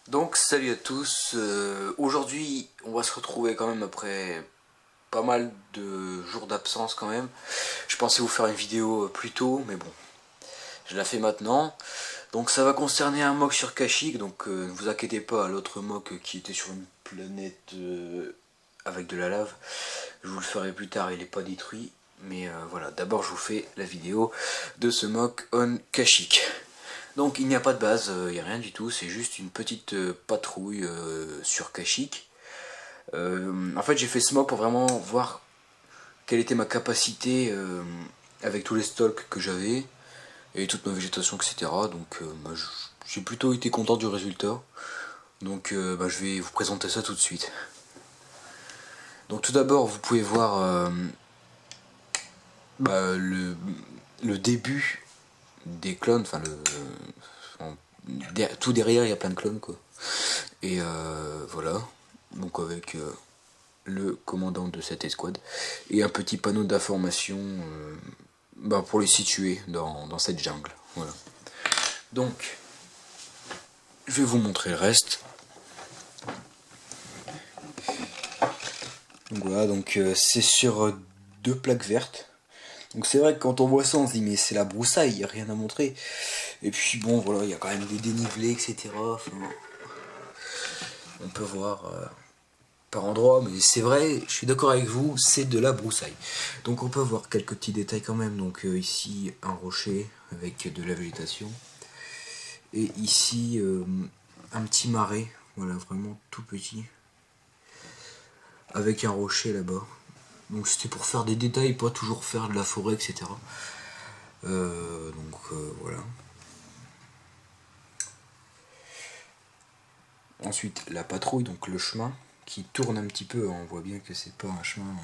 Donc salut à tous, aujourd'hui on va se retrouver quand même après pas mal de jours d'absence quand même. Je pensais vous faire une vidéo plus tôt mais bon, je la fais maintenant. Donc ça va concerner un mock sur Kashyyyk, donc ne vous inquiétez pas, l'autre mock qui était sur une planète avec de la lave, je vous le ferai plus tard, il n'est pas détruit. Mais voilà, d'abord je vous fais la vidéo de ce mock on Kashyyyk. Donc il n'y a pas de base, il n'y a rien du tout, c'est juste une petite patrouille sur Kashyyyk. En fait j'ai fait ce mock pour vraiment voir quelle était ma capacité avec tous les stocks que j'avais et toute ma végétation, etc. Donc j'ai plutôt été content du résultat. Donc je vais vous présenter ça tout de suite. Donc tout d'abord vous pouvez voir le début des clones, enfin tout derrière il y a plein de clones quoi. Et voilà, donc avec le commandant de cette escouade et un petit panneau d'information pour les situer dans cette jungle. Voilà. Donc, je vais vous montrer le reste. Donc voilà, donc c'est sur deux plaques vertes. Donc c'est vrai que quand on voit ça, on se dit mais c'est la broussaille, il n'y a rien à montrer. Et puis bon, voilà, il y a quand même des dénivelés, etc. Enfin, on peut voir par endroit, mais c'est vrai, je suis d'accord avec vous, c'est de la broussaille. Donc on peut voir quelques petits détails quand même. Donc ici un rocher avec de la végétation. Et ici un petit marais, voilà, vraiment tout petit. Avec un rocher là-bas. Donc c'était pour faire des détails, pas toujours faire de la forêt, etc. Voilà. Ensuite la patrouille, donc le chemin qui tourne un petit peu. On voit bien que c'est pas un chemin,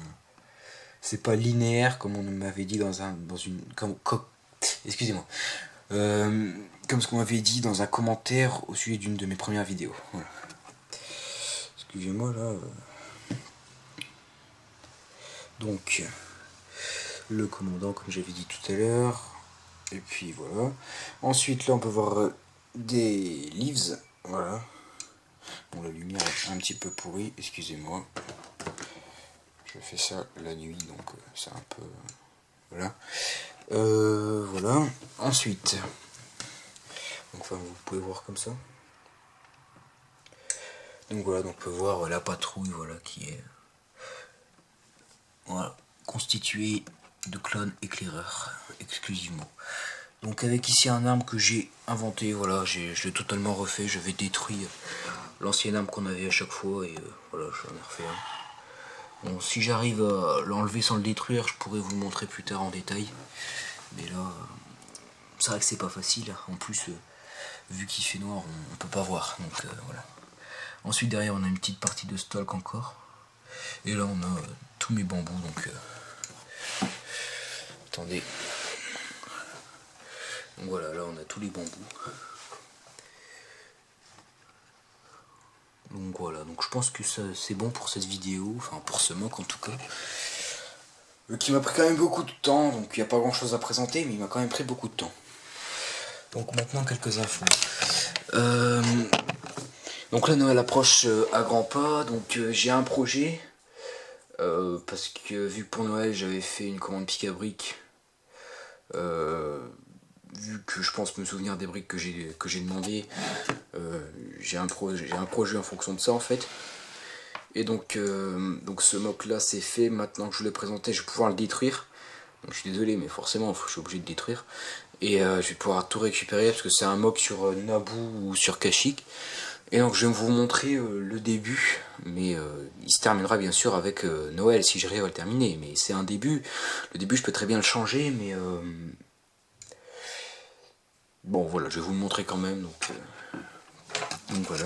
c'est pas linéaire comme on m'avait dit dans une, excusez-moi, comme ce qu'on m'avait dit dans un commentaire au sujet d'une de mes premières vidéos. Voilà. Excusez-moi là. Donc le commandant comme j'avais dit tout à l'heure. Et puis voilà. Ensuite là on peut voir des leaves. Voilà. Bon, la lumière est un petit peu pourrie, excusez-moi. Je fais ça la nuit, donc c'est un peu... voilà. Voilà. Ensuite, donc, enfin, vous pouvez voir comme ça. Donc voilà, donc on peut voir la patrouille, voilà, qui est voilà, constituée de clones éclaireurs exclusivement. Donc avec ici un arme que j'ai inventé, voilà, je l'ai totalement refait, j'avais détruit l'ancienne arme qu'on avait à chaque fois et voilà, j'en ai refait un. Bon, si j'arrive à l'enlever sans le détruire, je pourrais vous le montrer plus tard en détail. Mais là, c'est vrai que c'est pas facile. En plus, vu qu'il fait noir, on peut pas voir. Donc voilà. Ensuite, derrière, on a une petite partie de stalk encore. Et là, on a tous mes bambous. Donc, attendez. Donc voilà, là, on a tous les bambous. Donc voilà, donc je pense que c'est bon pour cette vidéo, enfin pour ce mock en tout cas. Qui m'a pris quand même beaucoup de temps, donc il n'y a pas grand chose à présenter, mais il m'a quand même pris beaucoup de temps. Donc maintenant quelques infos. Donc là Noël approche à grands pas, donc j'ai un projet. Parce que vu que pour Noël j'avais fait une commande pic à briques, vu que je pense me souvenir des briques que j'ai demandé, j'ai un projet en fonction de ça en fait. Et donc ce mock là c'est fait, maintenant que je vous l'ai présenté je vais pouvoir le détruire. Donc je suis désolé mais forcément je suis obligé de détruire. Et je vais pouvoir tout récupérer parce que c'est un mock sur Naboo ou sur Kashyyyk. Et donc je vais vous montrer le début, mais il se terminera bien sûr avec Noël si j'arrive à le terminer. Mais c'est un début, le début je peux très bien le changer, mais bon voilà, je vais vous le montrer quand même. Donc voilà.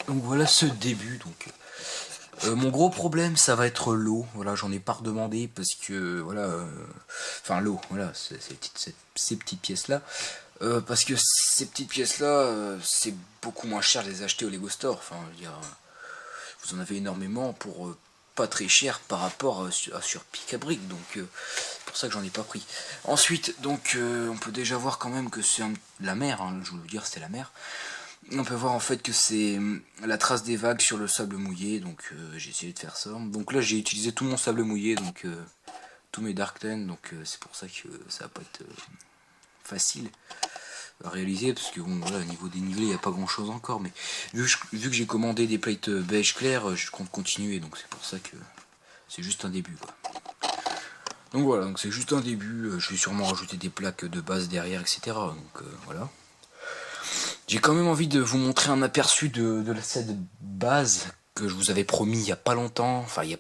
Donc voilà ce début. Donc mon gros problème ça va être l'eau. Voilà, j'en ai pas redemandé parce que voilà, enfin l'eau, voilà, ces petites pièces là. Parce que ces petites pièces là, c'est beaucoup moins cher de les acheter au Lego Store. Enfin, je veux dire, vous en avez énormément pour pas très cher par rapport sur Pic à Brique, donc c'est pour ça que j'en ai pas pris. Ensuite, donc on peut déjà voir quand même que c'est la mer, hein, je vous le dire, c'est la mer. On peut voir en fait que c'est la trace des vagues sur le sable mouillé, donc j'ai essayé de faire ça. Donc là j'ai utilisé tout mon sable mouillé, donc tous mes Dark Ten, donc c'est pour ça que ça va pas être facile à réaliser, parce que bon voilà, au niveau des nivelés il n'y a pas grand chose encore, mais vu que j'ai commandé des plates beige clair, je compte continuer, donc c'est pour ça que c'est juste un début quoi. Donc voilà, donc c'est juste un début, je vais sûrement rajouter des plaques de base derrière, etc. Donc voilà. J'ai quand même envie de vous montrer un aperçu de cette base que je vous avais promis il n'y a pas longtemps, enfin il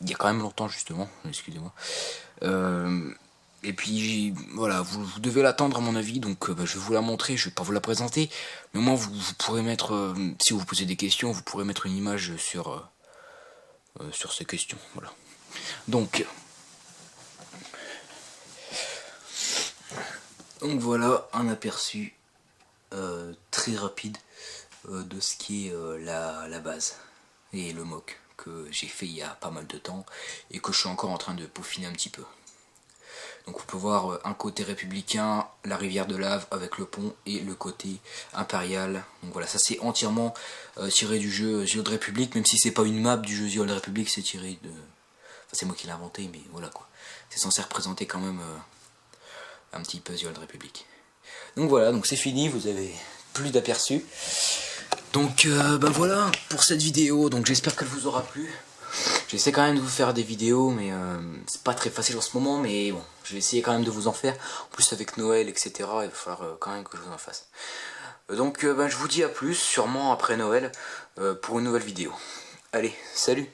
y a quand même longtemps justement, excusez-moi. Et puis voilà, vous devez l'attendre à mon avis, donc je vais vous la montrer, je vais pas vous la présenter, mais au moins vous pourrez mettre, si vous posez des questions, vous pourrez mettre une image sur ces questions, voilà. Donc voilà un aperçu très rapide de ce qui est la base et le mock que j'ai fait il y a pas mal de temps et que je suis encore en train de peaufiner un petit peu. Donc on peut voir un côté républicain, la rivière de lave avec le pont, et le côté impérial. Donc voilà, ça c'est entièrement tiré du jeu The Old Republic, même si c'est pas une map du jeu The Old Republic, c'est tiré de... Enfin c'est moi qui l'ai inventé, mais voilà quoi. C'est censé représenter quand même un petit peu The Old Republic. Donc voilà, donc c'est fini, vous avez plus d'aperçus. Donc ben voilà pour cette vidéo, donc j'espère qu'elle vous aura plu. J'essaie quand même de vous faire des vidéos, mais c'est pas très facile en ce moment, mais bon, je vais essayer quand même de vous en faire. En plus avec Noël, etc., il va falloir quand même que je vous en fasse. Donc ben, je vous dis à plus, sûrement après Noël, pour une nouvelle vidéo. Allez, salut!